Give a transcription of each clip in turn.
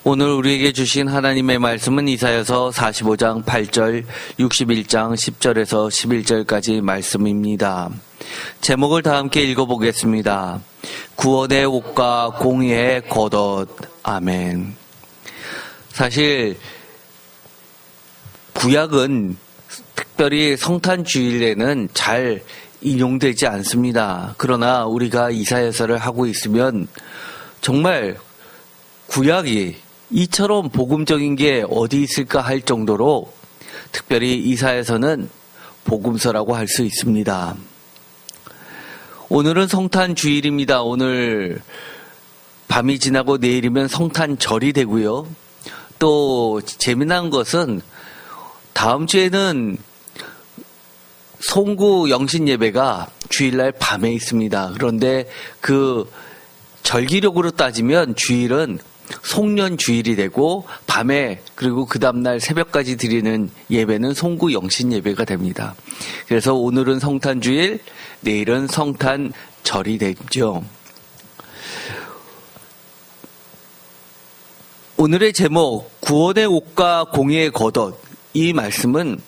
오늘 우리에게 주신 하나님의 말씀은 이사야서 45장 8절, 61장 10절에서 11절까지 말씀입니다. 제목을 다 함께 읽어보겠습니다. 구원의 옷과 공의의 겉옷. 아멘. 사실 구약은 특별히 성탄주일에는 잘 인용되지 않습니다. 그러나 우리가 이사야서를 하고 있으면 정말 구약이 이처럼 복음적인 게 어디 있을까 할 정도로 특별히 이사야서는 복음서라고 할 수 있습니다. 오늘은 성탄주일입니다. 오늘 밤이 지나고 내일이면 성탄절이 되고요. 또 재미난 것은 다음 주에는 송구 영신 예배가 주일날 밤에 있습니다. 그런데 그 절기력으로 따지면 주일은 송년주일이 되고 밤에 그리고 그 다음날 새벽까지 드리는 예배는 송구 영신 예배가 됩니다. 그래서 오늘은 성탄주일, 내일은 성탄절이 되죠. 오늘의 제목 구원의 옷과 공의의 겉옷, 이 말씀은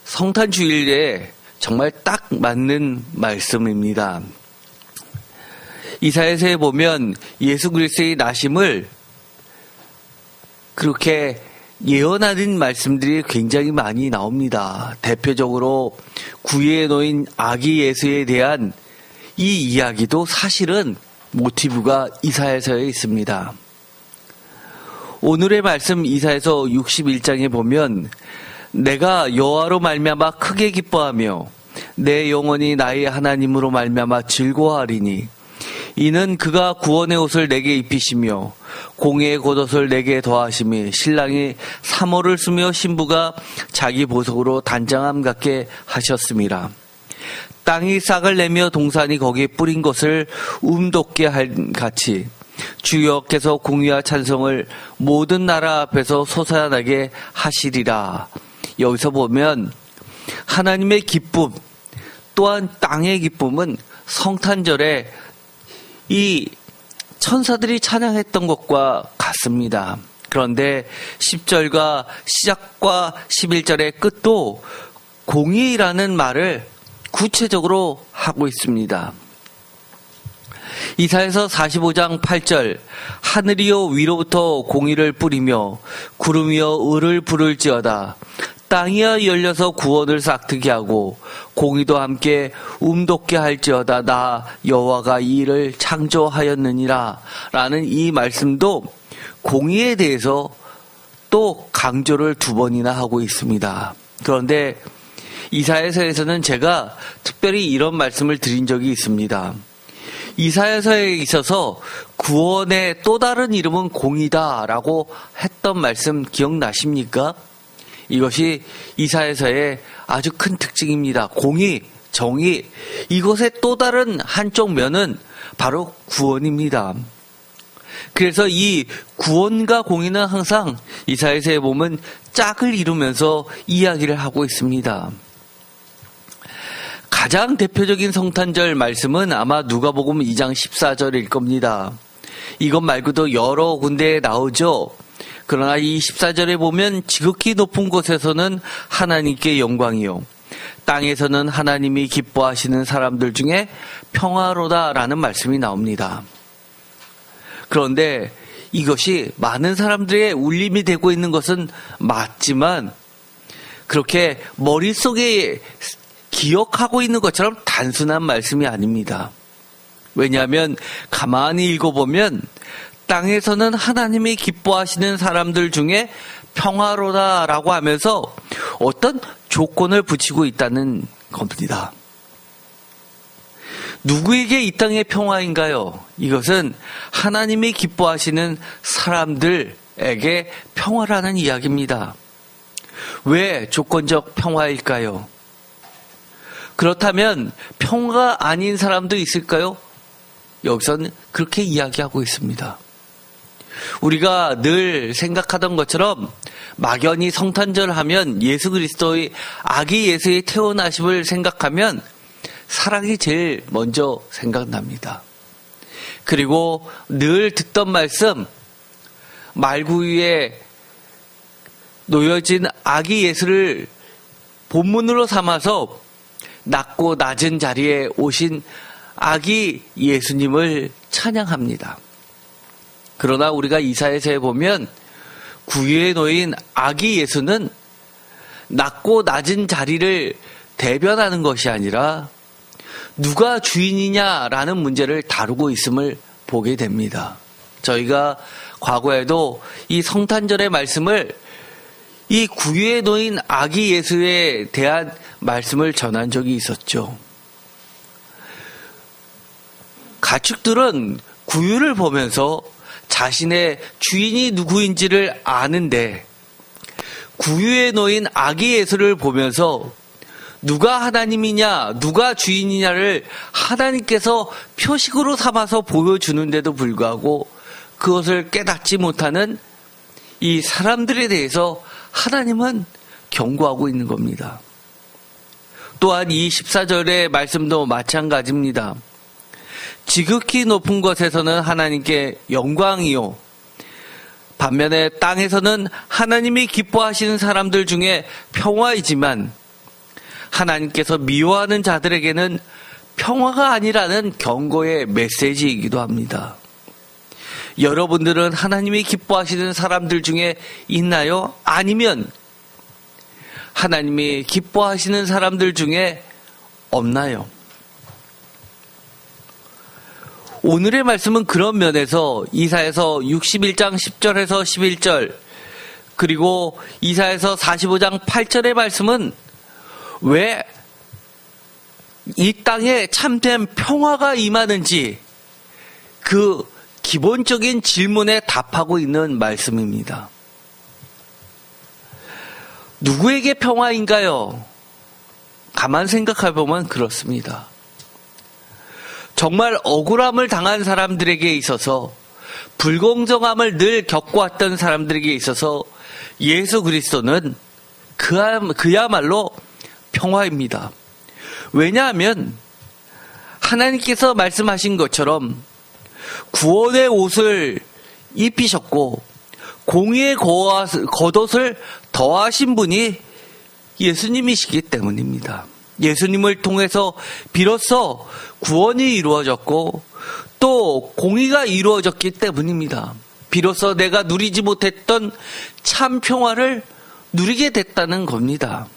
성탄주일에 정말 딱 맞는 말씀입니다. 이사야서에 보면 예수 그리스도의 나심을 그렇게 예언하는 말씀들이 굉장히 많이 나옵니다. 대표적으로 구유에 놓인 아기 예수에 대한 이 이야기도 사실은 모티브가 이사야서에 있습니다. 오늘의 말씀 이사야서 61장에 보면 내가 여호와로 말미암아 크게 기뻐하며 내 영혼이 나의 하나님으로 말미암아 즐거워하리니 이는 그가 구원의 옷을 내게 입히시며 공의의 겉옷을 내게 더하심이 신랑이 사모를 쓰며 신부가 자기 보석으로 단장함 같게 하셨음이라. 땅이 싹을 내며 동산이 거기에 뿌린 것을 돋게 할 같이 주여께서 공의와 찬송을 모든 나라 앞에서 솟아나게 하시리라. 여기서 보면 하나님의 기쁨 또한 땅의 기쁨은 성탄절에 이 천사들이 찬양했던 것과 같습니다. 그런데 10절과 시작과 11절의 끝도 공의라는 말을 구체적으로 하고 있습니다. 이사야서 45장 8절 하늘이여 위로부터 공의를 뿌리며 구름이여 을을 부를지어다. 땅이야 열려서 구원을 싹트게 하고 공의도 함께 돋게 할지어다. 나 여호와가 이 일을 창조하였느니라. 라는 이 말씀도 공의에 대해서 또 강조를 2번이나 하고 있습니다. 그런데 이사야서에서는 제가 특별히 이런 말씀을 드린 적이 있습니다. 이사야서에 있어서 구원의 또 다른 이름은 공의다라고 했던 말씀 기억나십니까? 이것이 이사야서의 아주 큰 특징입니다. 공의, 정의, 이것의 또 다른 한쪽 면은 바로 구원입니다. 그래서 이 구원과 공의는 항상 이사야서에 보면 짝을 이루면서 이야기를 하고 있습니다. 가장 대표적인 성탄절 말씀은 아마 누가복음 2장 14절일 겁니다. 이것 말고도 여러 군데에 나오죠. 그러나 이 14절에 보면 지극히 높은 곳에서는 하나님께 영광이요 땅에서는 하나님이 기뻐하시는 사람들 중에 평화로다라는 말씀이 나옵니다. 그런데 이것이 많은 사람들의 울림이 되고 있는 것은 맞지만 그렇게 머릿속에 기억하고 있는 것처럼 단순한 말씀이 아닙니다. 왜냐하면 가만히 읽어보면 땅에서는 하나님이 기뻐하시는 사람들 중에 평화로다라고 하면서 어떤 조건을 붙이고 있다는 겁니다. 누구에게 이 땅의 평화인가요? 이것은 하나님이 기뻐하시는 사람들에게 평화라는 이야기입니다. 왜 조건적 평화일까요? 그렇다면 평화가 아닌 사람도 있을까요? 여기서는 그렇게 이야기하고 있습니다. 우리가 늘 생각하던 것처럼 막연히 성탄절 하면 예수 그리스도의 아기 예수의 태어나심을 생각하면 사랑이 제일 먼저 생각납니다. 그리고 늘 듣던 말씀, 말구 위에 놓여진 아기 예수를 본문으로 삼아서 낮고 낮은 자리에 오신 아기 예수님을 찬양합니다. 그러나 우리가 이사야서에 보면 구유에 놓인 아기 예수는 낮고 낮은 자리를 대변하는 것이 아니라 누가 주인이냐라는 문제를 다루고 있음을 보게 됩니다. 저희가 과거에도 이 성탄절의 말씀을 이 구유에 놓인 아기 예수에 대한 말씀을 전한 적이 있었죠. 가축들은 구유를 보면서 자신의 주인이 누구인지를 아는데 구유에 놓인 아기 예수를 보면서 누가 하나님이냐, 누가 주인이냐를 하나님께서 표식으로 삼아서 보여주는데도 불구하고 그것을 깨닫지 못하는 이 사람들에 대해서 하나님은 경고하고 있는 겁니다. 또한 이 14절의 말씀도 마찬가지입니다. 지극히 높은 곳에서는 하나님께 영광이요, 반면에 땅에서는 하나님이 기뻐하시는 사람들 중에 평화이지만 하나님께서 미워하는 자들에게는 평화가 아니라는 경고의 메시지이기도 합니다. 여러분들은 하나님이 기뻐하시는 사람들 중에 있나요? 아니면 하나님이 기뻐하시는 사람들 중에 없나요? 오늘의 말씀은 그런 면에서 이사야서 61장 10절에서 11절 그리고 이사야서 45장 8절의 말씀은 왜 이 땅에 참된 평화가 임하는지 그 기본적인 질문에 답하고 있는 말씀입니다. 누구에게 평화인가요? 가만 생각해보면 그렇습니다. 정말 억울함을 당한 사람들에게 있어서, 불공정함을 늘 겪어왔던 사람들에게 있어서 예수 그리스도는 그야말로 평화입니다. 왜냐하면 하나님께서 말씀하신 것처럼 구원의 옷을 입히셨고 공의의 겉옷을 더하신 분이 예수님이시기 때문입니다. 예수님을 통해서 비로소 구원이 이루어졌고 또 공의가 이루어졌기 때문입니다. 비로소 내가 누리지 못했던 참 평화를 누리게 됐다는 겁니다.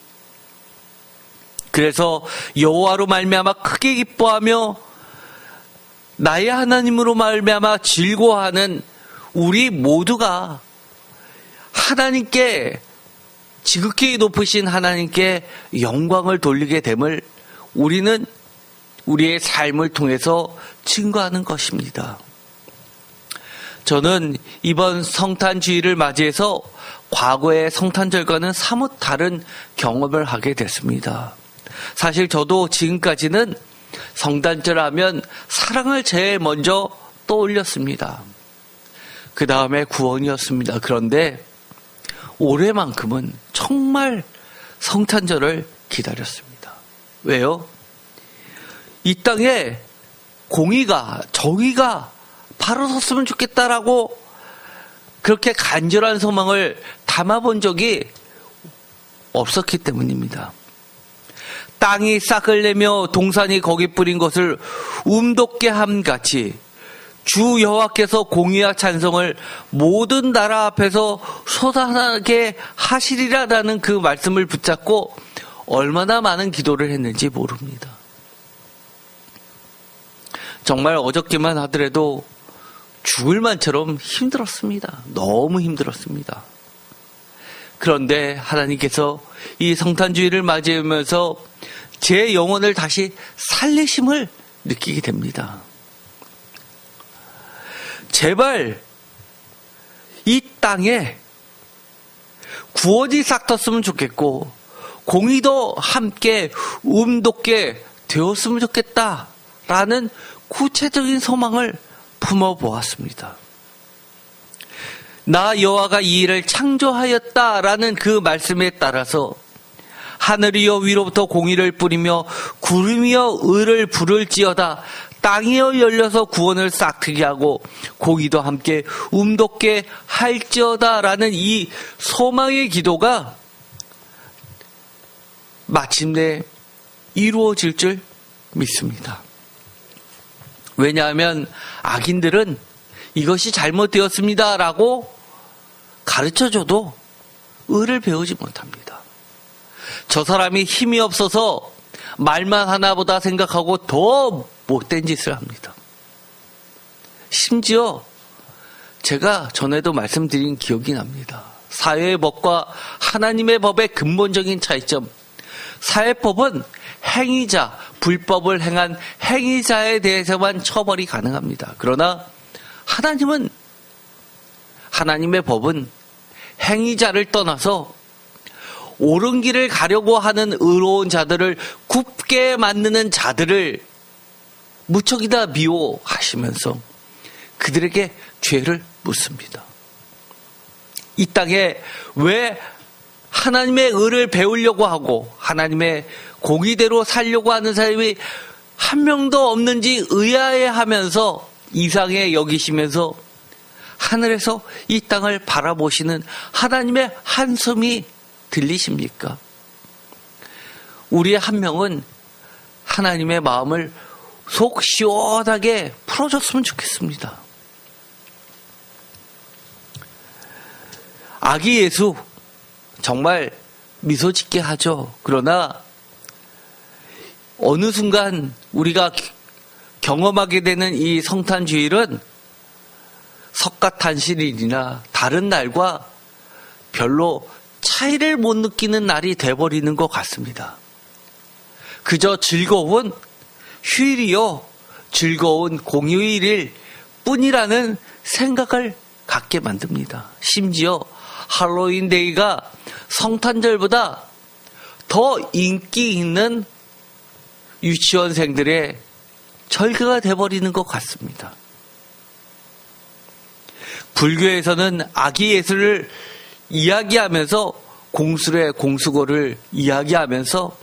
그래서 여호와로 말미암아 크게 기뻐하며 나의 하나님으로 말미암아 즐거워하는 우리 모두가 하나님께, 지극히 높으신 하나님께 영광을 돌리게 됨을 우리는 우리의 삶을 통해서 증거하는 것입니다. 저는 이번 성탄주의를 맞이해서 과거의 성탄절과는 사뭇 다른 경험을 하게 됐습니다. 사실 저도 지금까지는 성탄절 하면 사랑을 제일 먼저 떠올렸습니다. 그 다음에 구원이었습니다. 그런데 올해만큼은 정말 성탄절을 기다렸습니다. 왜요? 이 땅에 공의가, 정의가 바로 섰으면 좋겠다라고 그렇게 간절한 소망을 담아본 적이 없었기 때문입니다. 땅이 싹을 내며 동산이 거기 뿌린 것을 움돋게 함같이 주 여호와께서 공의와 찬송을 모든 나라 앞에서 솟아나게 하시리라라는 그 말씀을 붙잡고 얼마나 많은 기도를 했는지 모릅니다. 정말 어저께만 하더라도 죽을 만처럼 힘들었습니다. 너무 힘들었습니다. 그런데 하나님께서 이 성탄주의를 맞이하면서 제 영혼을 다시 살리심을 느끼게 됩니다. 제발 이 땅에 구원이 싹 텄으면 좋겠고 공의도 함께 움돋게 되었으면 좋겠다라는 구체적인 소망을 품어보았습니다. 나 여호와가 이 일을 창조하였다라는 그 말씀에 따라서 하늘이여 위로부터 공의를 뿌리며 구름이여 의를 부를지어다 땅이여 열려서 구원을 싹트게 하고 고기도 함께 움돋게 할지어다라는 이 소망의 기도가 마침내 이루어질 줄 믿습니다. 왜냐하면 악인들은 이것이 잘못되었습니다라고 가르쳐줘도 의를 배우지 못합니다. 저 사람이 힘이 없어서 말만 하나보다 생각하고 더 못된 짓을 합니다. 심지어 제가 전에도 말씀드린 기억이 납니다. 사회의 법과 하나님의 법의 근본적인 차이점. 사회법은 행위자, 불법을 행한 행위자에 대해서만 처벌이 가능합니다. 그러나 하나님은, 하나님의 법은 행위자를 떠나서 옳은 길을 가려고 하는 의로운 자들을 굽게 만드는 자들을 무척이나 미워하시면서 그들에게 죄를 묻습니다. 이 땅에 왜 하나님의 의를 배우려고 하고 하나님의 공의대로 살려고 하는 사람이 한 명도 없는지 의아해하면서 이상해 여기시면서 하늘에서 이 땅을 바라보시는 하나님의 한숨이 들리십니까? 우리의 한 명은 하나님의 마음을 속 시원하게 풀어줬으면 좋겠습니다. 아기 예수 정말 미소 짓게 하죠. 그러나 어느 순간 우리가 경험하게 되는 이 성탄주일은 석가탄신일이나 다른 날과 별로 차이를 못 느끼는 날이 돼버리는 것 같습니다. 그저 즐거운 휴일이요, 즐거운 공휴일일 뿐이라는 생각을 갖게 만듭니다. 심지어 할로윈데이가 성탄절보다 더 인기 있는 유치원생들의 절기가 돼버리는 것 같습니다. 불교에서는 아기 예수를 이야기하면서 공수래 공수고를 이야기하면서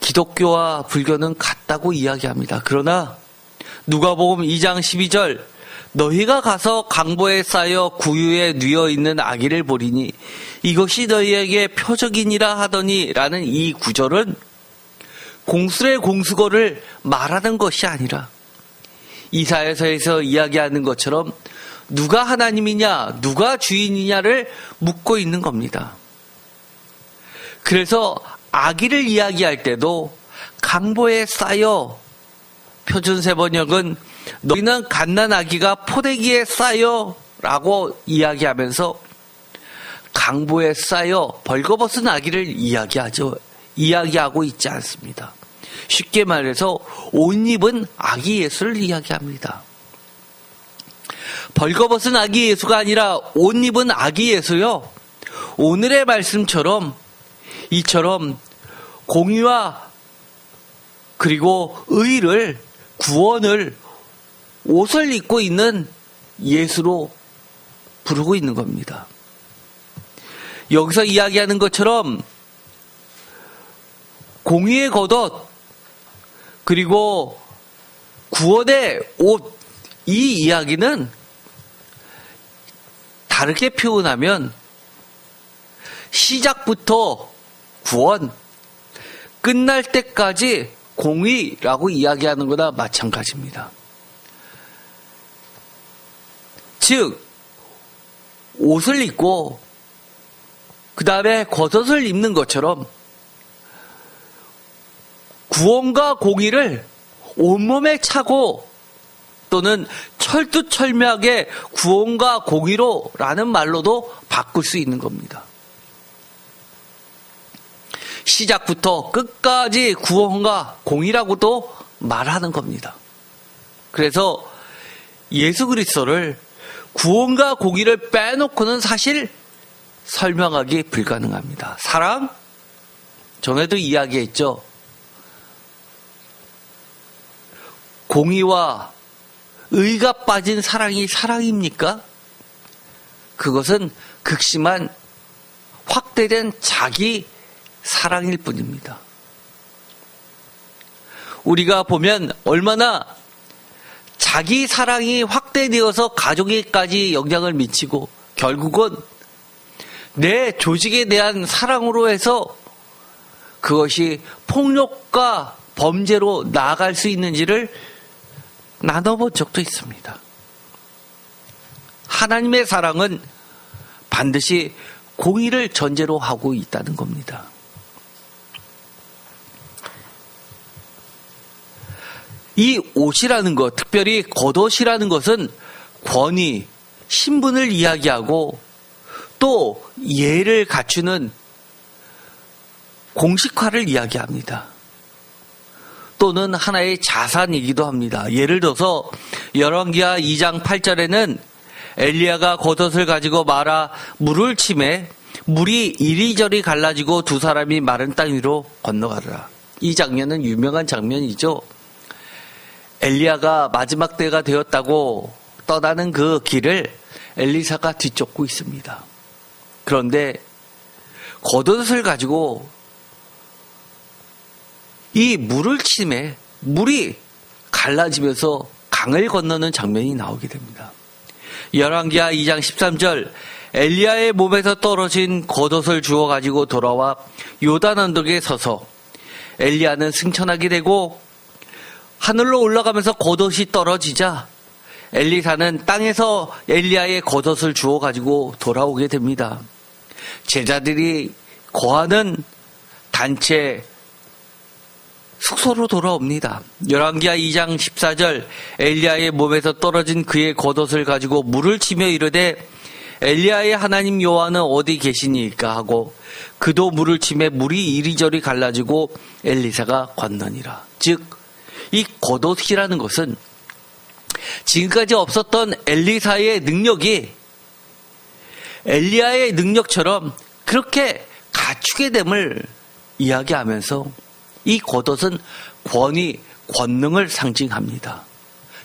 기독교와 불교는 같다고 이야기합니다. 그러나 누가복음 2장 12절 너희가 가서 강보에 쌓여 구유에 뉘어 있는 아기를 보리니 이것이 너희에게 표적이니라 하더니 라는 이 구절은 공수래 공수고를 말하는 것이 아니라 이사야서에서 이야기하는 것처럼 누가 하나님이냐, 누가 주인이냐를 묻고 있는 겁니다. 그래서 아기를 이야기할 때도 강보에 쌓여, 표준세 번역은 너희는 갓난 아기가 포대기에 쌓여 라고 이야기하면서 강보에 쌓여 벌거벗은 아기를 이야기하고 있지 않습니다. 쉽게 말해서 옷 입은 아기 예수를 이야기합니다. 벌거벗은 아기 예수가 아니라 옷 입은 아기 예수요. 오늘의 말씀처럼 이처럼 공의와 그리고 의를, 구원을 옷을 입고 있는 예수로 부르고 있는 겁니다. 여기서 이야기하는 것처럼 공의의 겉옷 그리고 구원의 옷, 이 이야기는 다르게 표현하면 시작부터 구원, 끝날 때까지 공의라고 이야기하는 거나 마찬가지입니다. 즉 옷을 입고 그 다음에 겉옷을 입는 것처럼 구원과 공의를 온몸에 차고 또는 철두철미하게 구원과 공의로 라는 말로도 바꿀 수 있는 겁니다. 시작부터 끝까지 구원과 공의라고도 말하는 겁니다. 그래서 예수 그리스도를 구원과 공의를 빼놓고는 사실 설명하기 불가능합니다. 사랑? 전에도 이야기했죠. 공의와 의가 빠진 사랑이 사랑입니까? 그것은 극심한 확대된 자기 사랑일 뿐입니다. 우리가 보면 얼마나 자기 사랑이 확대되어서 가족에까지 영향을 미치고 결국은 내 조직에 대한 사랑으로 해서 그것이 폭력과 범죄로 나아갈 수 있는지를 나눠본 적도 있습니다. 하나님의 사랑은 반드시 공의를 전제로 하고 있다는 겁니다. 이 옷이라는 것, 특별히 겉옷이라는 것은 권위, 신분을 이야기하고 또 예를 갖추는 공식화를 이야기합니다. 또는 하나의 자산이기도 합니다. 예를 들어서 열왕기하 2장 8절에는 엘리야가 겉옷을 가지고 말아 물을 치매 물이 이리저리 갈라지고 두 사람이 마른 땅 위로 건너가더라. 이 장면은 유명한 장면이죠. 엘리야가 마지막 때가 되었다고 떠나는 그 길을 엘리사가 뒤쫓고 있습니다. 그런데 겉옷을 가지고 이 물을 치매 물이 갈라지면서 강을 건너는 장면이 나오게 됩니다. 열왕기하 2장 13절 엘리야의 몸에서 떨어진 겉옷을 주워 가지고 돌아와 요단 언덕에 서서 엘리야는 승천하게 되고 하늘로 올라가면서 겉옷이 떨어지자 엘리사는 땅에서 엘리야의 겉옷을 주워 가지고 돌아오게 됩니다. 제자들이 거하는 단체 숙소로 돌아옵니다. 열왕기하 2장 14절 엘리야의 몸에서 떨어진 그의 겉옷을 가지고 물을 치며 이르되 엘리야의 하나님 여호와는 어디 계시니까 하고 그도 물을 치매 물이 이리저리 갈라지고 엘리사가 건너니라. 즉 이 겉옷이라는 것은 지금까지 없었던 엘리사의 능력이 엘리야의 능력처럼 그렇게 갖추게 됨을 이야기하면서 이 겉옷은 권위, 권능을 상징합니다.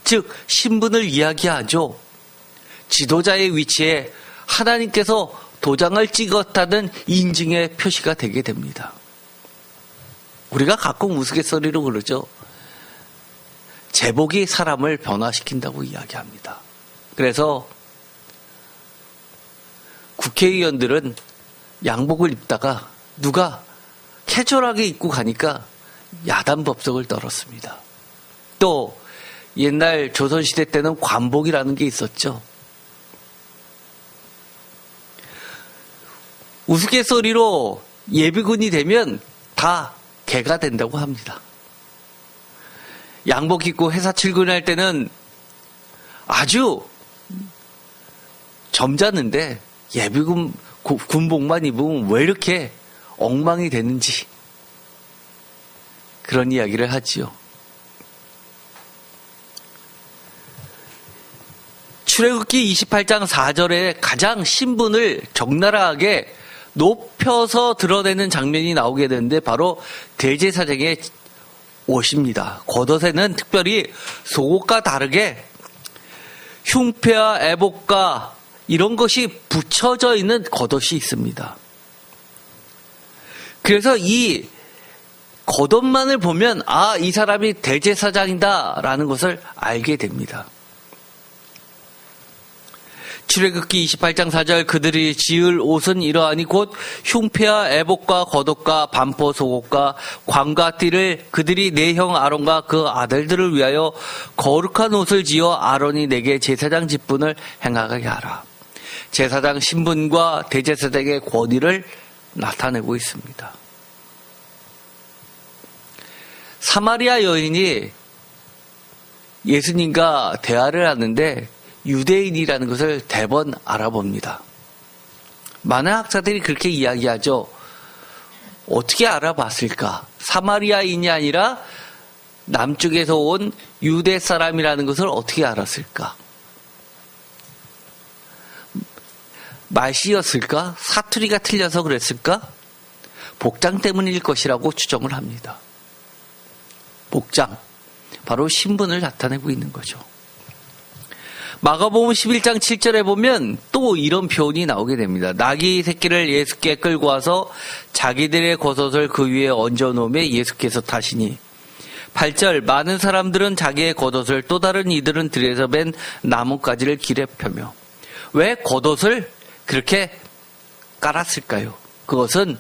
즉 신분을 이야기하죠. 지도자의 위치에 하나님께서 도장을 찍었다는 인증의 표시가 되게 됩니다. 우리가 가끔 우스갯소리로 그러죠. 제복이 사람을 변화시킨다고 이야기합니다. 그래서 국회의원들은 양복을 입다가 누가 캐주얼하게 입고 가니까 야단 법석을 떨었습니다. 또 옛날 조선시대 때는 관복이라는 게 있었죠. 우스갯소리로 예비군이 되면 다 개가 된다고 합니다. 양복 입고 회사 출근할 때는 아주 점잖은데 예비군 군복만 입으면 왜 이렇게 엉망이 되는지 그런 이야기를 하지요. 출애굽기 28장 4절에 가장 신분을 적나라하게 높여서 드러내는 장면이 나오게 되는데 바로 대제사장의 옷입니다. 겉옷에는 특별히 속옷과 다르게 흉패와 애복과 이런 것이 붙여져 있는 겉옷이 있습니다. 그래서 이 겉옷만을 보면 아, 이 사람이 대제사장이다 라는 것을 알게 됩니다. 출애굽기 28장 4절 그들이 지을 옷은 이러하니 곧 흉패와 애복과 겉옷과 반포 속옷과 관과 띠를 그들이 내 형 아론과 그 아들들을 위하여 거룩한 옷을 지어 아론이 내게 제사장 직분을 행하게 하라. 제사장 신분과 대제사장의 권위를 나타내고 있습니다. 사마리아 여인이 예수님과 대화를 하는데 유대인이라는 것을 대번 알아봅니다. 많은 학자들이 그렇게 이야기하죠. 어떻게 알아봤을까? 사마리아인이 아니라 남쪽에서 온 유대 사람이라는 것을 어떻게 알았을까? 말씨였을까? 사투리가 틀려서 그랬을까? 복장 때문일 것이라고 추정을 합니다. 복장, 바로 신분을 나타내고 있는 거죠. 마가복음 11장 7절에 보면 또 이런 표현이 나오게 됩니다. 나귀 새끼를 예수께 끌고 와서 자기들의 겉옷을 그 위에 얹어 놓으며 예수께서 타시니 8절 많은 사람들은 자기의 겉옷을 또 다른 이들은 들에서 벤 나뭇가지를 길에 펴며. 왜 겉옷을 그렇게 깔았을까요? 그것은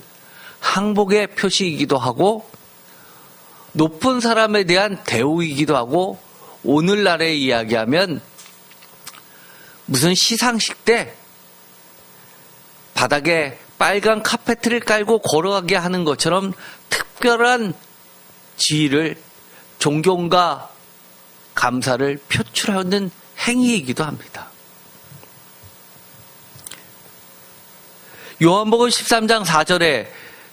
항복의 표시이기도 하고 높은 사람에 대한 대우이기도 하고 오늘날에 이야기하면 무슨 시상식 때 바닥에 빨간 카페트를 깔고 걸어가게 하는 것처럼 특별한 지위를 존경과 감사를 표출하는 행위이기도 합니다. 요한복음 13장 4절에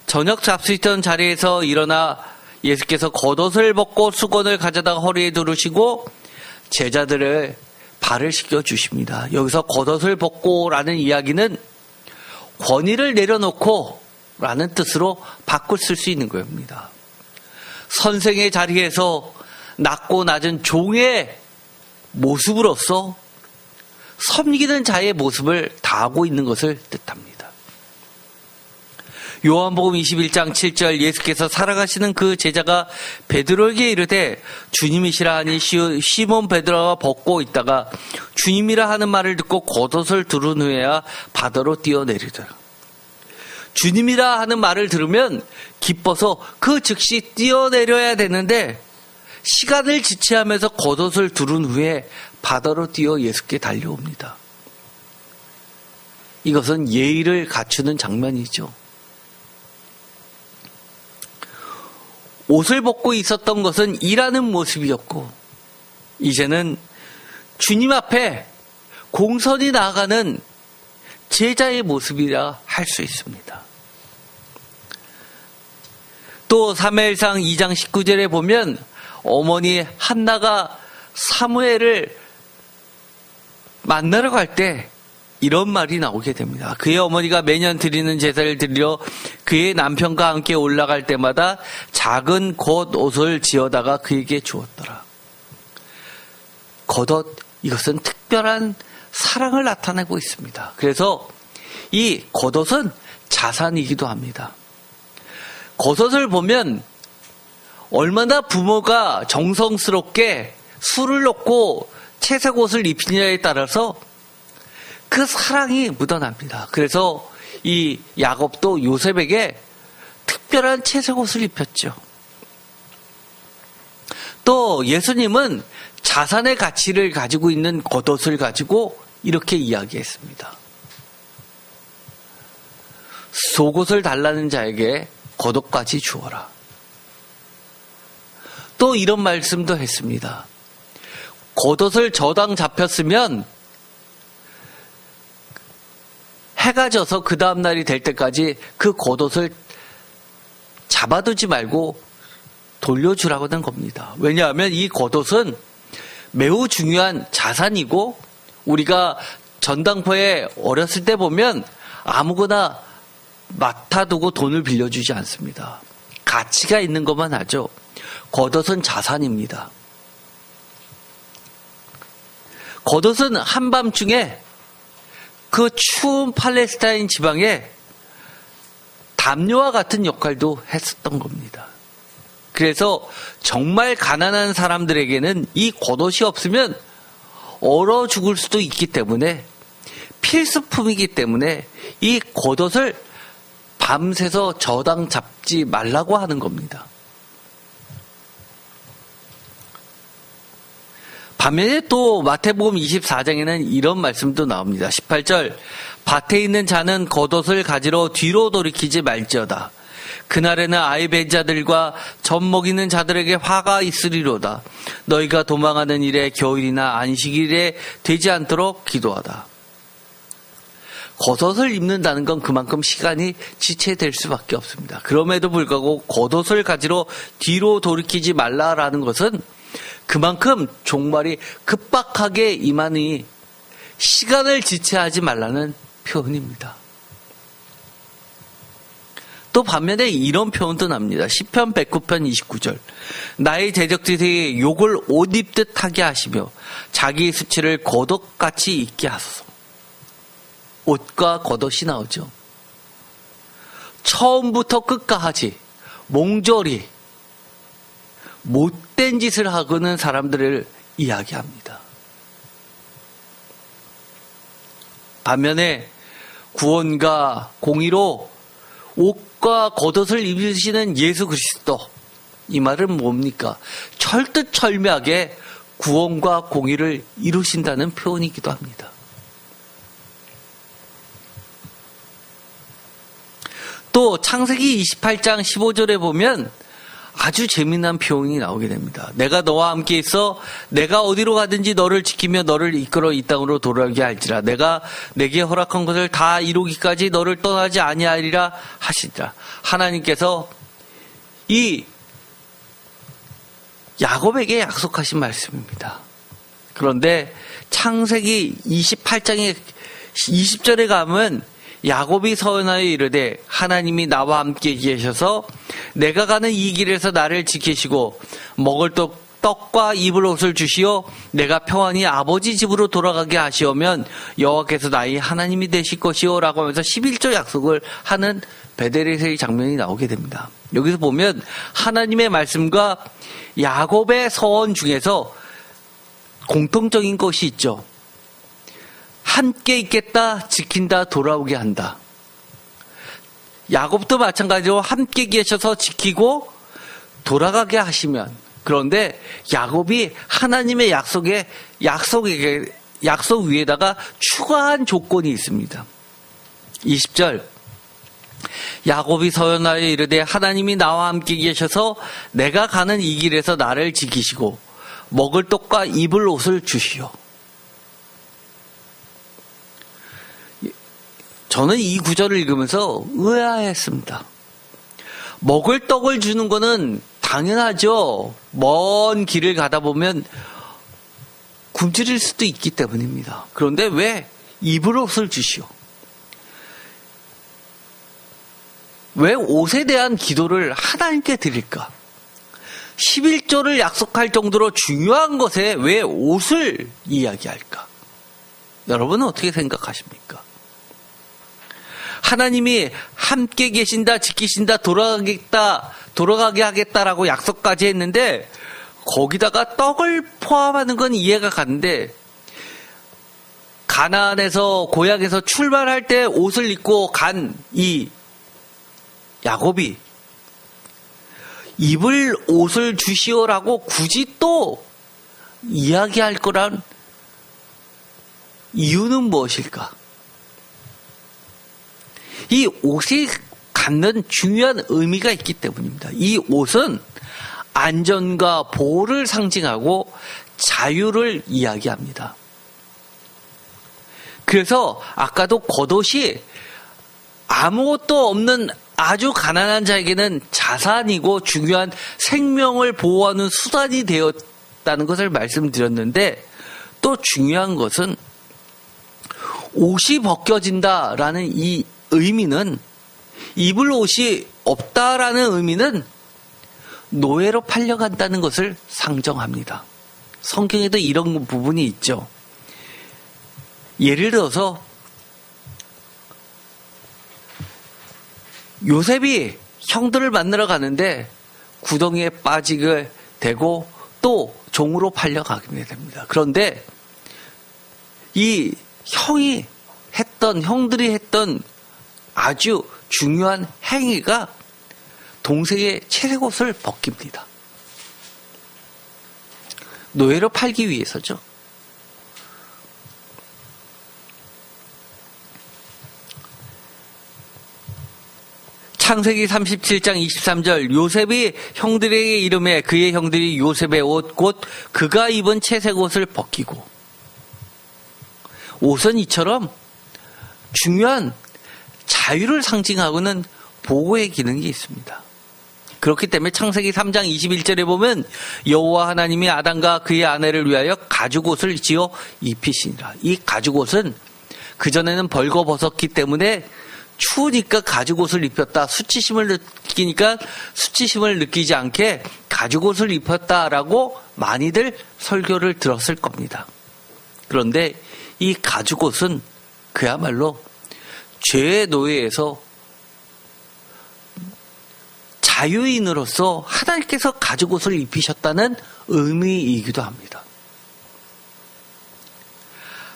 저녁 잡수있던 자리에서 일어나 예수께서 겉옷을 벗고 수건을 가져다가 허리에 두르시고 제자들을 발을 씻겨 주십니다. 여기서 겉옷을 벗고 라는 이야기는 권위를 내려놓고 라는 뜻으로 바꿀 쓸 수 있는 겁니다. 선생의 자리에서 낮고 낮은 종의 모습으로서 섬기는 자의 모습을 다하고 있는 것을 뜻합니다. 요한복음 21장 7절 예수께서 살아가시는 그 제자가 베드로에게 이르되 주님이시라 하니 시몬 베드로가 벗고 있다가 주님이라 하는 말을 듣고 겉옷을 두른 후에야 바다로 뛰어내리더라. 주님이라 하는 말을 들으면 기뻐서 그 즉시 뛰어내려야 되는데 시간을 지체하면서 겉옷을 두른 후에 바다로 뛰어 예수께 달려옵니다. 이것은 예의를 갖추는 장면이죠. 옷을 벗고 있었던 것은 일하는 모습이었고 이제는 주님 앞에 공손히 나아가는 제자의 모습이라 할 수 있습니다. 또 사무엘상 2장 19절에 보면 어머니 한나가 사무엘을 만나러 갈 때 이런 말이 나오게 됩니다. 그의 어머니가 매년 드리는 제사를 드리러 그의 남편과 함께 올라갈 때마다 작은 겉옷을 지어다가 그에게 주었더라. 겉옷, 이것은 특별한 사랑을 나타내고 있습니다. 그래서 이 겉옷은 자산이기도 합니다. 겉옷을 보면 얼마나 부모가 정성스럽게 술을 넣고 채색 옷을 입히느냐에 따라서 그 사랑이 묻어납니다. 그래서 이 야곱도 요셉에게 특별한 채색 옷을 입혔죠. 또 예수님은 자산의 가치를 가지고 있는 겉옷을 가지고 이렇게 이야기했습니다. 속옷을 달라는 자에게 겉옷까지 주어라. 또 이런 말씀도 했습니다. 겉옷을 저당 잡혔으면 해가 져서 그 다음 날이 될 때까지 그 겉옷을 잡아두지 말고 돌려주라고 하는 겁니다. 왜냐하면 이 겉옷은 매우 중요한 자산이고 우리가 전당포에 어렸을 때 보면 아무거나 맡아두고 돈을 빌려주지 않습니다. 가치가 있는 것만 하죠. 겉옷은 자산입니다. 겉옷은 한밤중에 그 추운 팔레스타인 지방에 담요와 같은 역할도 했었던 겁니다. 그래서 정말 가난한 사람들에게는 이 겉옷이 없으면 얼어 죽을 수도 있기 때문에 필수품이기 때문에 이 겉옷을 밤새서 저당 잡지 말라고 하는 겁니다. 반면에 또 마태복음 24장에는 이런 말씀도 나옵니다. 18절 밭에 있는 자는 겉옷을 가지러 뒤로 돌이키지 말지어다. 그날에는 아이 뵌 자들과 젖 먹이는 자들에게 화가 있으리로다. 너희가 도망하는 일에 겨울이나 안식일에 되지 않도록 기도하다. 겉옷을 입는다는 건 그만큼 시간이 지체될 수밖에 없습니다. 그럼에도 불구하고 겉옷을 가지러 뒤로 돌이키지 말라라는 것은 그만큼 종말이 급박하게 임하니 시간을 지체하지 말라는 표현입니다. 또 반면에 이런 표현도 납니다. 시편 109편 29절 나의 대적들이 욕을 옷 입듯 하게 하시며 자기 수치를 겉옷같이 입게 하소서. 옷과 겉옷이 나오죠. 처음부터 끝까지 몽졸이 못된 짓을 하고는 사람들을 이야기합니다. 반면에 구원과 공의로 옷과 겉옷을 입으시는 예수 그리스도, 이 말은 뭡니까? 철두철미하게 구원과 공의를 이루신다는 표현이기도 합니다. 또 창세기 28장 15절에 보면 아주 재미난 표현이 나오게 됩니다. 내가 너와 함께 있어 내가 어디로 가든지 너를 지키며 너를 이끌어 이 땅으로 돌아오게 할지라. 내가 내게 허락한 것을 다 이루기까지 너를 떠나지 아니하리라 하시리라. 하나님께서 이 야곱에게 약속하신 말씀입니다. 그런데 창세기 28장의 20절에 가면 야곱이 서원하여 이르되 하나님이 나와 함께 계셔서 내가 가는 이 길에서 나를 지키시고 먹을 떡과 입을 옷을 주시어 내가 평안히 아버지 집으로 돌아가게 하시오면 여호와께서 나의 하나님이 되실 것이요 라고 하면서 11조 약속을 하는 베델에서의 장면이 나오게 됩니다. 여기서 보면 하나님의 말씀과 야곱의 서원 중에서 공통적인 것이 있죠. 함께 있겠다, 지킨다, 돌아오게 한다. 야곱도 마찬가지로 함께 계셔서 지키고 돌아가게 하시면, 그런데 야곱이 하나님의 약속 위에다가 추가한 조건이 있습니다. 20절 야곱이 서원하여 이르되 하나님이 나와 함께 계셔서 내가 가는 이 길에서 나를 지키시고 먹을 떡과 입을 옷을 주시오. 저는 이 구절을 읽으면서 의아했습니다. 먹을 떡을 주는 거는 당연하죠. 먼 길을 가다 보면 굶주릴 수도 있기 때문입니다. 그런데 왜 입을 옷을 주시오? 왜 옷에 대한 기도를 하나님께 드릴까? 11조를 약속할 정도로 중요한 것에 왜 옷을 이야기할까? 여러분은 어떻게 생각하십니까? 하나님이 함께 계신다, 지키신다, 돌아가게 하겠다라고 약속까지 했는데 거기다가 떡을 포함하는 건 이해가 가는데 가나안에서 고향에서 출발할 때 옷을 입고 간 이 야곱이 입을 옷을 주시오라고 굳이 또 이야기할 거란 이유는 무엇일까? 이 옷이 갖는 중요한 의미가 있기 때문입니다. 이 옷은 안전과 보호를 상징하고 자유를 이야기합니다. 그래서 아까도 겉옷이 아무것도 없는 아주 가난한 자에게는 자산이고 중요한 생명을 보호하는 수단이 되었다는 것을 말씀드렸는데, 또 중요한 것은 옷이 벗겨진다라는 이 의미는, 입을 옷이 없다라는 의미는 노예로 팔려간다는 것을 상정합니다. 성경에도 이런 부분이 있죠. 예를 들어서 요셉이 형들을 만나러 가는데 구덩이에 빠지게 되고 또 종으로 팔려가게 됩니다. 그런데 이 형들이 했던 아주 중요한 행위가 동생의 채색옷을 벗깁니다. 노예로 팔기 위해서죠. 창세기 37장 23절 요셉이 형들에게 이르매 그의 형들이 요셉의 옷 곧 그가 입은 채색옷을 벗기고. 옷은 이처럼 중요한 자유를 상징하고는 보호의 기능이 있습니다. 그렇기 때문에 창세기 3장 21절에 보면 여호와 하나님이 아담과 그의 아내를 위하여 가죽옷을 지어 입히시니라. 이 가죽옷은 그전에는 벌거벗었기 때문에 추우니까 가죽옷을 입혔다. 수치심을 느끼니까 수치심을 느끼지 않게 가죽옷을 입혔다라고 많이들 설교를 들었을 겁니다. 그런데 이 가죽옷은 그야말로 죄의 노예에서 자유인으로서 하나님께서 가죽 옷을 입히셨다는 의미이기도 합니다.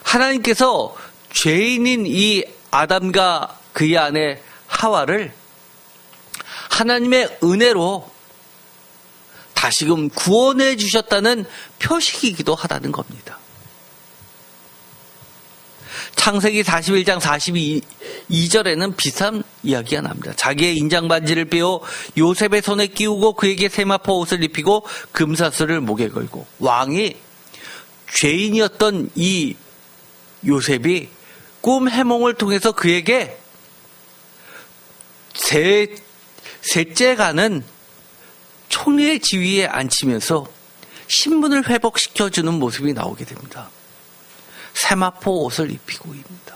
하나님께서 죄인인 이 아담과 그의 아내 하와를 하나님의 은혜로 다시금 구원해 주셨다는 표식이기도 하다는 겁니다. 창세기 41장 42절에는 비슷한 이야기가 납니다. 자기의 인장반지를 빼어 요셉의 손에 끼우고 그에게 세마포 옷을 입히고 금사슬을 목에 걸고, 왕이 죄인이었던 이 요셉이 꿈 해몽을 통해서 그에게 셋째 가는 총리의 지위에 앉히면서 신분을 회복시켜주는 모습이 나오게 됩니다. 세마포 옷을 입히고입니다.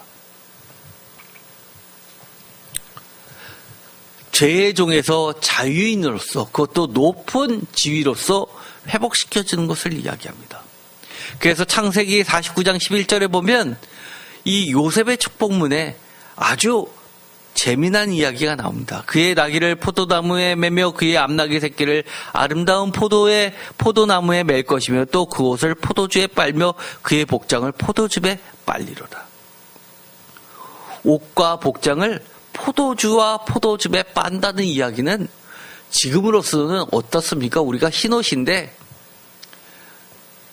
죄의 종에서 자유인으로서, 그것도 높은 지위로서 회복시켜주는 것을 이야기합니다. 그래서 창세기 49장 11절에 보면 이 요셉의 축복문에 아주 재미난 이야기가 나옵니다. 그의 나귀를 포도나무에 매며 그의 암나귀 새끼를 아름다운 포도나무에 맬 것이며 또 그 옷을 포도주에 빨며 그의 복장을 포도즙에 빨리로다. 옷과 복장을 포도주와 포도즙에 빤다는 이야기는 지금으로서는 어떻습니까? 우리가 흰 옷인데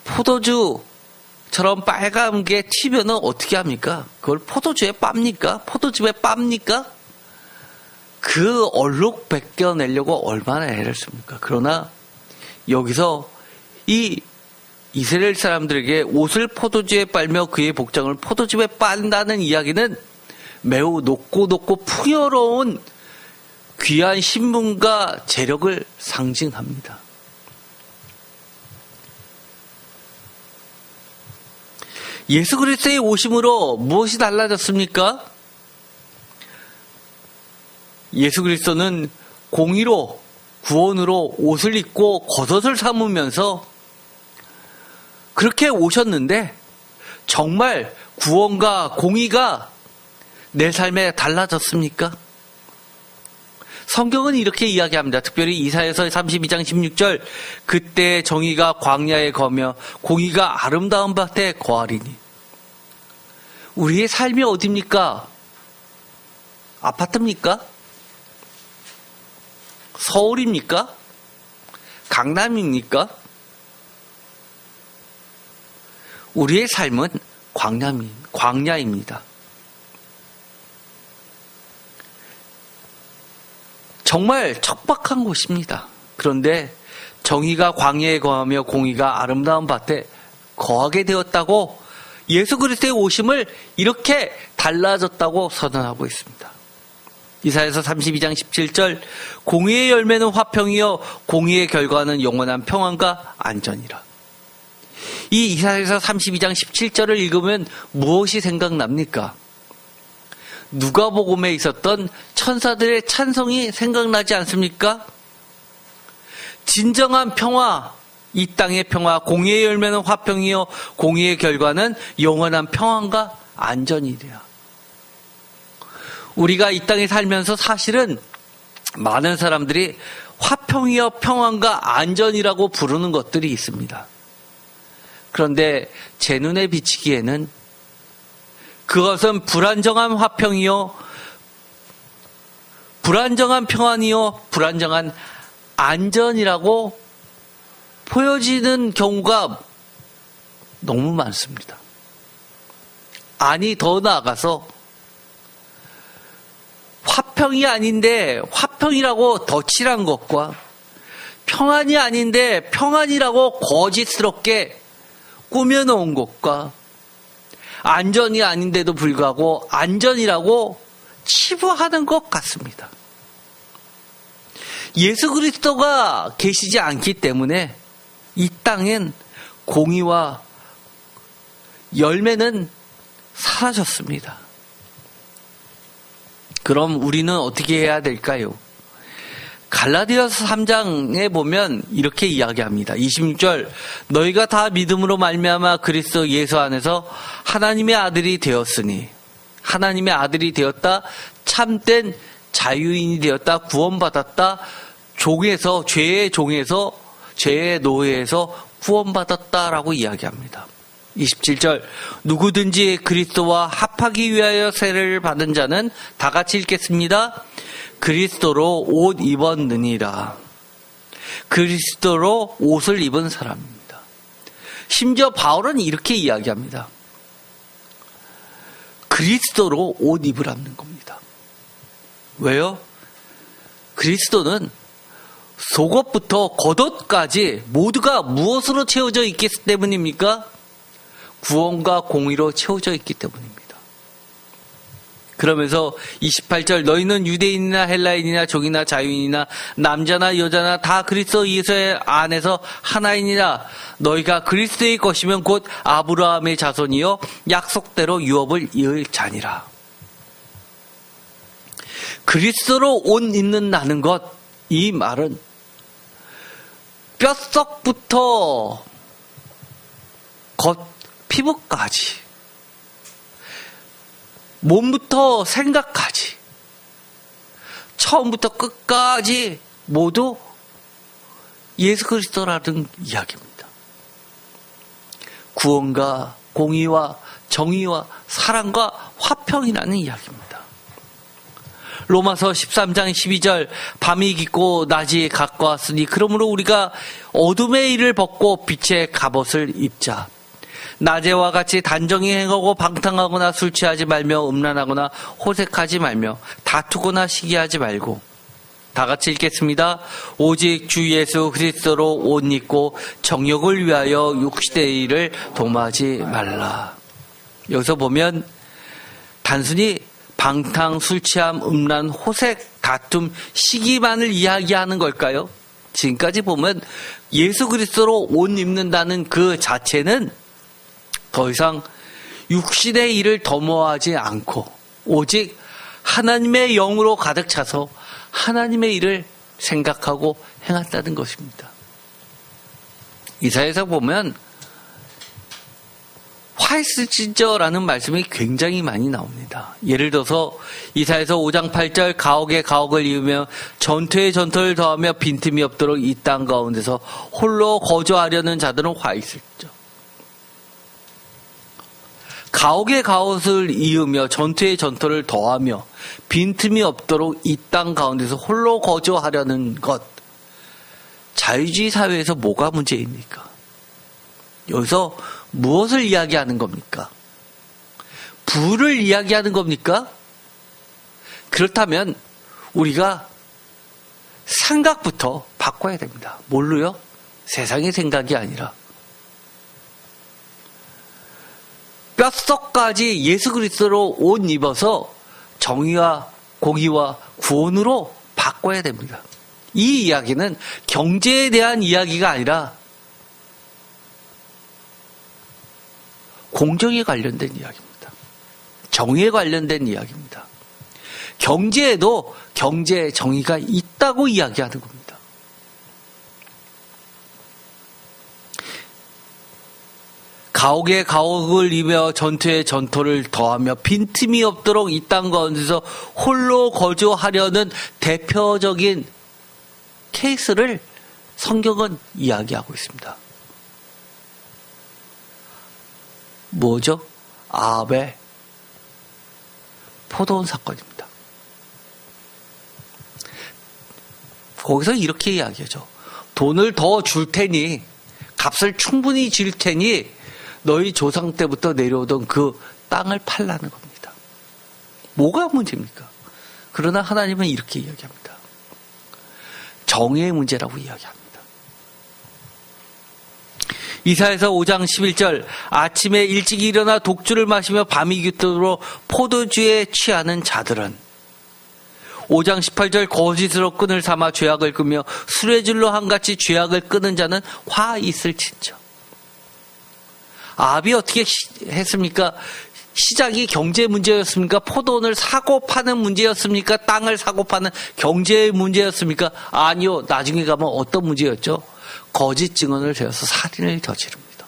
포도주처럼 빨간 게 튀면은 어떻게 합니까? 그걸 포도주에 빱니까? 포도즙에 빱니까? 그 얼룩 벗겨내려고 얼마나 애를 씁니까? 그러나 여기서 이 이스라엘 사람들에게 옷을 포도주에 빨며 그의 복장을 포도즙에 빤다는 이야기는 매우 높고 풍요로운 귀한 신분과 재력을 상징합니다. 예수 그리스도의 오심으로 무엇이 달라졌습니까? 예수 그리스도는 공의로, 구원으로 옷을 입고 겉옷을 삼으면서 그렇게 오셨는데 정말 구원과 공의가 내 삶에 달라졌습니까? 성경은 이렇게 이야기합니다. 특별히 이사야서 32장 16절, 그때 정의가 광야에 거며 공의가 아름다운 밭에 거하리니. 우리의 삶이 어디입니까? 아파트입니까? 서울입니까? 강남입니까? 우리의 삶은 광야입니다. 정말 척박한 곳입니다. 그런데 정의가 광야에 거하며 공의가 아름다운 밭에 거하게 되었다고, 예수 그리스도의 오심을 이렇게 달라졌다고 선언하고 있습니다. 이사야서 32장 17절, 공의의 열매는 화평이요 공의의 결과는 영원한 평안과 안전이라. 이 이사야서 32장 17절을 읽으면 무엇이 생각납니까? 누가복음에 있었던 천사들의 찬송이 생각나지 않습니까? 진정한 평화, 이 땅의 평화, 공의의 열매는 화평이요 공의의 결과는 영원한 평안과 안전이래요. 우리가 이 땅에 살면서 사실은 많은 사람들이 화평이요 평안과 안전이라고 부르는 것들이 있습니다. 그런데 제 눈에 비치기에는 그것은 불안정한 화평이요, 불안정한 평안이요, 불안정한 안전이라고 보여지는 경우가 너무 많습니다. 아니, 더 나아가서 화평이 아닌데 화평이라고 덧칠한 것과 평안이 아닌데 평안이라고 거짓스럽게 꾸며놓은 것과 안전이 아닌데도 불구하고 안전이라고 치부하는 것 같습니다. 예수 그리스도가 계시지 않기 때문에 이 땅엔 공의와 열매는 사라졌습니다. 그럼 우리는 어떻게 해야 될까요? 갈라디아서 3장에 보면 이렇게 이야기합니다. 26절, 너희가 다 믿음으로 말미암아 그리스도 예수 안에서 하나님의 아들이 되었으니, 하나님의 아들이 되었다, 참된 자유인이 되었다, 구원받았다, 죄의 종에서 죄의 노예에서 구원받았다라고 이야기합니다. 27절 누구든지 그리스도와 합하기 위하여 세례를 받은 자는 다 같이 읽겠습니다. 그리스도로 옷 입었느니라. 그리스도로 옷을 입은 사람입니다. 심지어 바울은 이렇게 이야기합니다. 그리스도로 옷 입으라는 겁니다. 왜요? 그리스도는 속옷부터 겉옷까지 모두가 무엇으로 채워져 있기 때문입니까? 구원과 공의로 채워져 있기 때문입니다. 그러면서 28절 너희는 유대인이나 헬라인이나 종이나 자유인이나 남자나 여자나 다 그리스도 예수 안에서 하나이니라. 너희가 그리스도의 것이면 곧 아브라함의 자손이요 약속대로 유업을 이을 자니라. 그리스도로 옷 입는다는 것, 이 말은 뼛속부터 겉 피부까지 몸부터 생각까지 처음부터 끝까지 모두 예수 그리스도라는 이야기입니다. 구원과 공의와 정의와 사랑과 화평이라는 이야기입니다. 로마서 13장 12절 밤이 깊고 낮이 가까웠으니 그러므로 우리가 어둠의 일을 벗고 빛의 갑옷을 입자. 낮에와 같이 단정히 행하고 방탕하거나 술 취하지 말며 음란하거나 호색하지 말며 다투거나 시기하지 말고. 다 같이 읽겠습니다. 오직 주 예수 그리스도로 옷 입고 정욕을 위하여 육신의 일을 dom하지 말라. 여기서 보면 단순히 방탕, 술 취함, 음란, 호색, 다툼, 시기만을 이야기하는 걸까요? 지금까지 보면 예수 그리스도로 옷 입는다는 그 자체는 더 이상 육신의 일을 도모하지 않고 오직 하나님의 영으로 가득 차서 하나님의 일을 생각하고 행한다는 것입니다. 이사야에서 보면 화이스지저라는 말씀이 굉장히 많이 나옵니다. 예를 들어서 이사야서 5장 8절 가옥에 가옥을 이으며 전투에 전투를 더하며 빈틈이 없도록 이 땅 가운데서 홀로 거주하려는 자들은 화이스지저. 가옥에 가옥을 이으며 전투에 전투를 더하며 빈틈이 없도록 이 땅 가운데서 홀로 거주하려는 것. 자유주의 사회에서 뭐가 문제입니까? 여기서 무엇을 이야기하는 겁니까? 부를 이야기하는 겁니까? 그렇다면 우리가 생각부터 바꿔야 됩니다. 뭘로요? 세상의 생각이 아니라 뼛속까지 예수 그리스도로 옷 입어서 정의와 공의와 구원으로 바꿔야 됩니다. 이 이야기는 경제에 대한 이야기가 아니라 공정에 관련된 이야기입니다. 정의에 관련된 이야기입니다. 경제에도 경제 정의가 있다고 이야기하는 겁니다. 가옥에 가옥을 이며 전투에 전투를 더하며 빈틈이 없도록 이 땅 가운데서 홀로 거주하려는 대표적인 케이스를 성경은 이야기하고 있습니다. 뭐죠? 아합의 포도원 사건입니다. 거기서 이렇게 이야기하죠. 돈을 더 줄 테니, 값을 충분히 줄 테니 너희 조상 때부터 내려오던 그 땅을 팔라는 겁니다. 뭐가 문제입니까? 그러나 하나님은 이렇게 이야기합니다. 정의의 문제라고 이야기합니다. 이사야서 5장 11절 아침에 일찍 일어나 독주를 마시며 밤이 깊도록 포도주에 취하는 자들은 5장 18절 거짓으로 끈을 삼아 죄악을 끄며 수레줄로 한같이 죄악을 끄는 자는 화 있을 진저. 아합이 어떻게 했습니까? 시작이 경제 문제였습니까? 포도원을 사고 파는 문제였습니까? 땅을 사고 파는 경제의 문제였습니까? 아니요. 나중에 가면 어떤 문제였죠? 거짓 증언을 대어서 살인을 저지릅니다.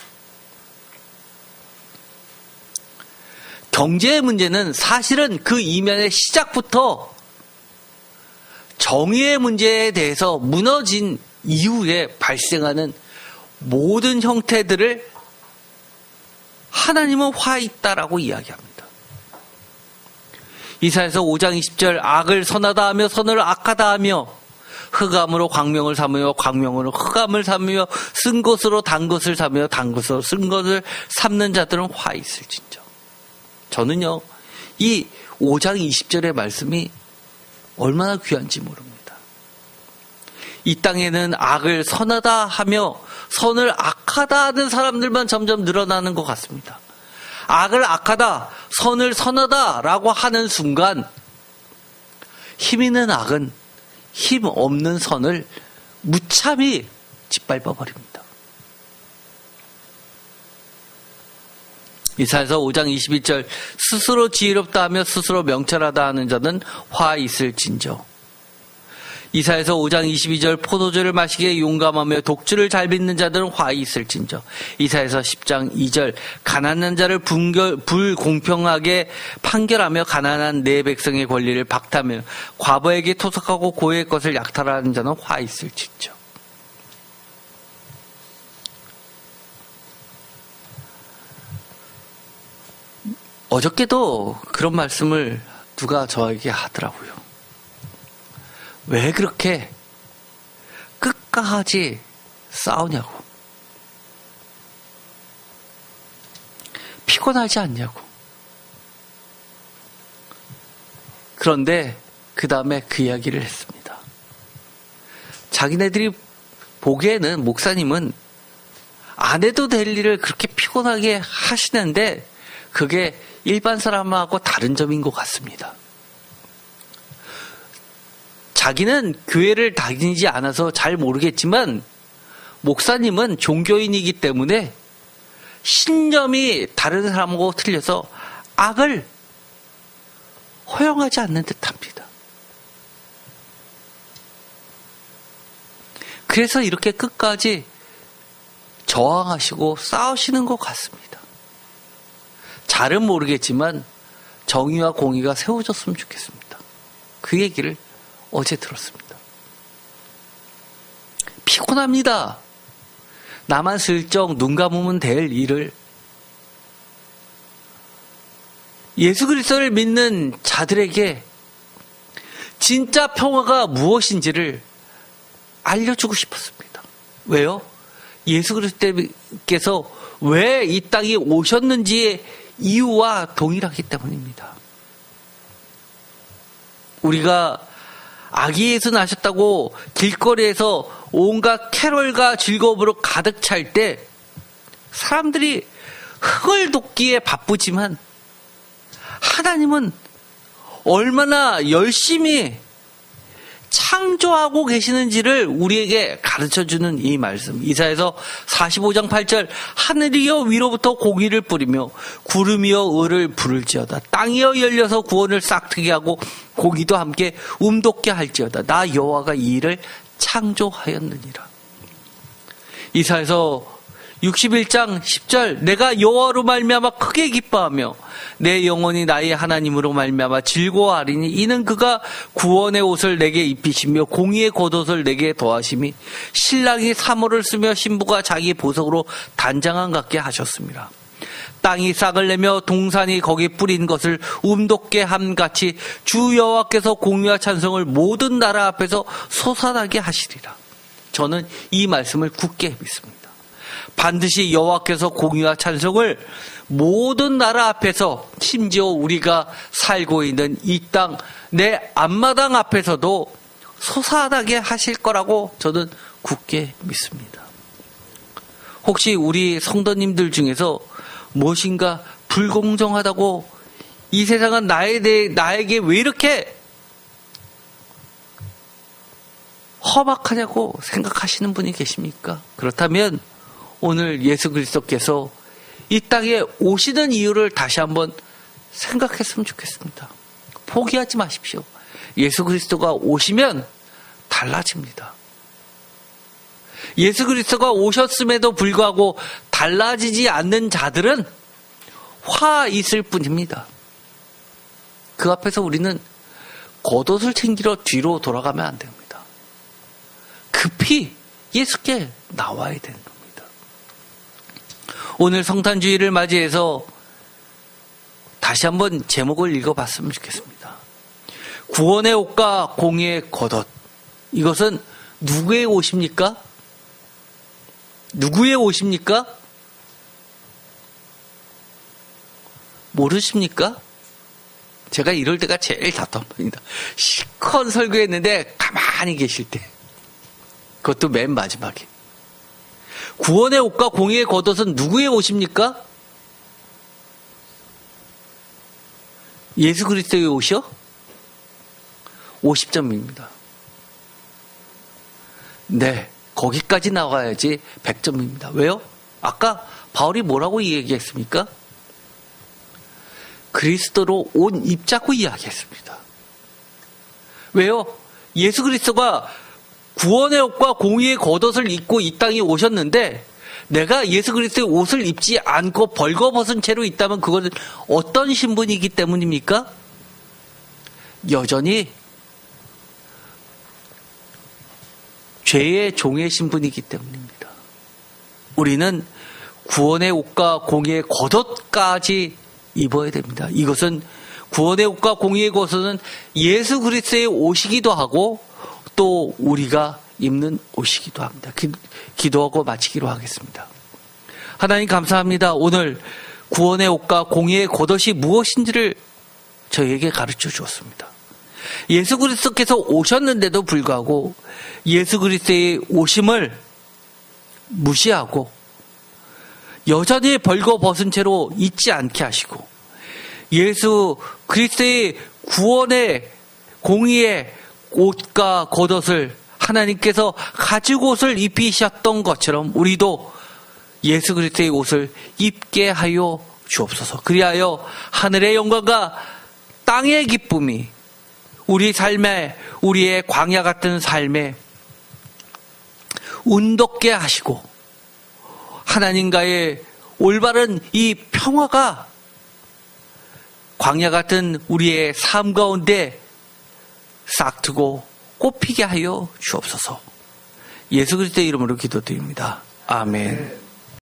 경제의 문제는 사실은 그 이면의 시작부터 정의의 문제에 대해서 무너진 이후에 발생하는 모든 형태들을 하나님은 화 있다라고 이야기합니다. 이사야서 5장 20절 악을 선하다 하며 선을 악하다 하며 흑암으로 광명을 삼으며 광명으로 흑암을 삼으며 쓴 것으로 단 것을 삼으며 단 것으로 쓴 것을 삼는 자들은 화 있을진저. 저는요, 이 5장 20절의 말씀이 얼마나 귀한지 모릅니다. 이 땅에는 악을 선하다 하며 선을 악하다 하는 사람들만 점점 늘어나는 것 같습니다. 악을 악하다, 선을 선하다라고 하는 순간 힘 있는 악은 힘 없는 선을 무참히 짓밟아 버립니다. 이사야서 5장 21절 스스로 지혜롭다 하며 스스로 명철하다 하는 자는 화 있을진저. 이사야서 5장 22절 포도주를 마시기에 용감하며 독주를 잘 빚는 자들은 화 있을진저. 이사야서 10장 2절 가난한 자를 불공평하게 판결하며 가난한 내 백성의 권리를 박탈하며 과부에게 토속하고 고의 것을 약탈하는 자는 화 있을진저. 어저께도 그런 말씀을 누가 저에게 하더라고요. 왜 그렇게 끝까지 싸우냐고. 피곤하지 않냐고. 그런데 그 다음에 그 이야기를 했습니다. 자기네들이 보기에는 목사님은 안 해도 될 일을 그렇게 피곤하게 하시는데 그게 일반 사람하고 다른 점인 것 같습니다. 자기는 교회를 다니지 않아서 잘 모르겠지만 목사님은 종교인이기 때문에 신념이 다른 사람하고 틀려서 악을 허용하지 않는 듯합니다. 그래서 이렇게 끝까지 저항하시고 싸우시는 것 같습니다. 잘은 모르겠지만 정의와 공의가 세워졌으면 좋겠습니다. 그 얘기를 어제 들었습니다. 피곤합니다. 나만 슬쩍 눈 감으면 될 일을 예수 그리스도를 믿는 자들에게 진짜 평화가 무엇인지를 알려주고 싶었습니다. 왜요? 예수 그리스도께서 왜 이 땅에 오셨는지의 이유와 동일하기 때문입니다. 우리가 아기 예수 나셨다고 길거리에서 온갖 캐롤과 즐거움으로 가득 찰 때 사람들이 흙을 돕기에 바쁘지만 하나님은 얼마나 열심히 창조하고 계시는지를 우리에게 가르쳐주는 이 말씀. 이사야서 45장 8절 하늘이여 위로부터 공의를 뿌리며 구름이여 을을 부를지어다. 땅이여 열려서 구원을 싹트게 하고 고기도 함께 움돋게 할지어다. 나 여호와가 이 일을 창조하였느니라. 이사야서 61장 10절 내가 여호와로 말미암아 크게 기뻐하며 내 영혼이 나의 하나님으로 말미암아 즐거워하리니 이는 그가 구원의 옷을 내게 입히시며 공의의 겉옷을 내게 더하심이 신랑이 사모를 쓰며 신부가 자기 보석으로 단장한 같게 하셨습니다. 땅이 싹을 내며 동산이 거기 뿌린 것을 움돋게 함같이 주 여호와께서 공의와 찬송을 모든 나라 앞에서 솟아나게 하시리라. 저는 이 말씀을 굳게 믿습니다. 반드시 여호와께서 공의와 찬송을 모든 나라 앞에서 심지어 우리가 살고 있는 이 땅 내 앞마당 앞에서도 솟아나게 하실 거라고 저는 굳게 믿습니다. 혹시 우리 성도님들 중에서 무엇인가 불공정하다고 이 세상은 나에게 왜 이렇게 험악하냐고 생각하시는 분이 계십니까? 그렇다면 오늘 예수 그리스도께서 이 땅에 오시는 이유를 다시 한번 생각했으면 좋겠습니다. 포기하지 마십시오. 예수 그리스도가 오시면 달라집니다. 예수 그리스도가 오셨음에도 불구하고 달라지지 않는 자들은 화 있을 뿐입니다. 그 앞에서 우리는 겉옷을 챙기러 뒤로 돌아가면 안 됩니다. 급히 예수께 나와야 되는 겁니다. 오늘 성탄주의를 맞이해서 다시 한번 제목을 읽어봤으면 좋겠습니다. 구원의 옷과 공의의 겉옷. 이것은 누구의 옷입니까? 누구의 옷입니까? 모르십니까? 제가 이럴 때가 제일 답답합니다. 실컷 설교했는데 가만히 계실 때. 그것도 맨 마지막에. 구원의 옷과 공의의 겉옷은 누구의 옷입니까? 예수 그리스도의 옷이요? 50점입니다. 네, 거기까지 나가야지 100점입니다. 왜요? 아까 바울이 뭐라고 얘기했습니까? 그리스도로 옷 입자고 이야기했습니다. 왜요? 예수 그리스도가 구원의 옷과 공의의 겉옷을 입고 이 땅에 오셨는데 내가 예수 그리스도의 옷을 입지 않고 벌거벗은 채로 있다면 그것은 어떤 신분이기 때문입니까? 여전히 죄의 종의 신분이기 때문입니다. 우리는 구원의 옷과 공의의 겉옷까지 입어야 됩니다. 이것은 구원의 옷과 공의의 겉옷은 예수 그리스도의 옷이기도 하고 또 우리가 입는 옷이기도 합니다. 기도하고 마치기로 하겠습니다. 하나님 감사합니다. 오늘 구원의 옷과 공의의 겉옷이 무엇인지를 저에게 가르쳐 주었습니다. 예수 그리스도께서 오셨는데도 불구하고 예수 그리스도의 오심을 무시하고 여전히 벌거벗은 채로 있지 않게 하시고 예수 그리스도의 구원의 공의의 옷과 겉옷을 하나님께서 가죽 옷을 입히셨던 것처럼 우리도 예수 그리스도의 옷을 입게 하여 주옵소서. 그리하여 하늘의 영광과 땅의 기쁨이 우리 삶에 우리의 광야 같은 삶에 운돋게 하시고 하나님과의 올바른 이 평화가 광야 같은 우리의 삶 가운데 싹트고 꽃피게 하여 주옵소서. 예수 그리스도의 이름으로 기도드립니다. 아멘.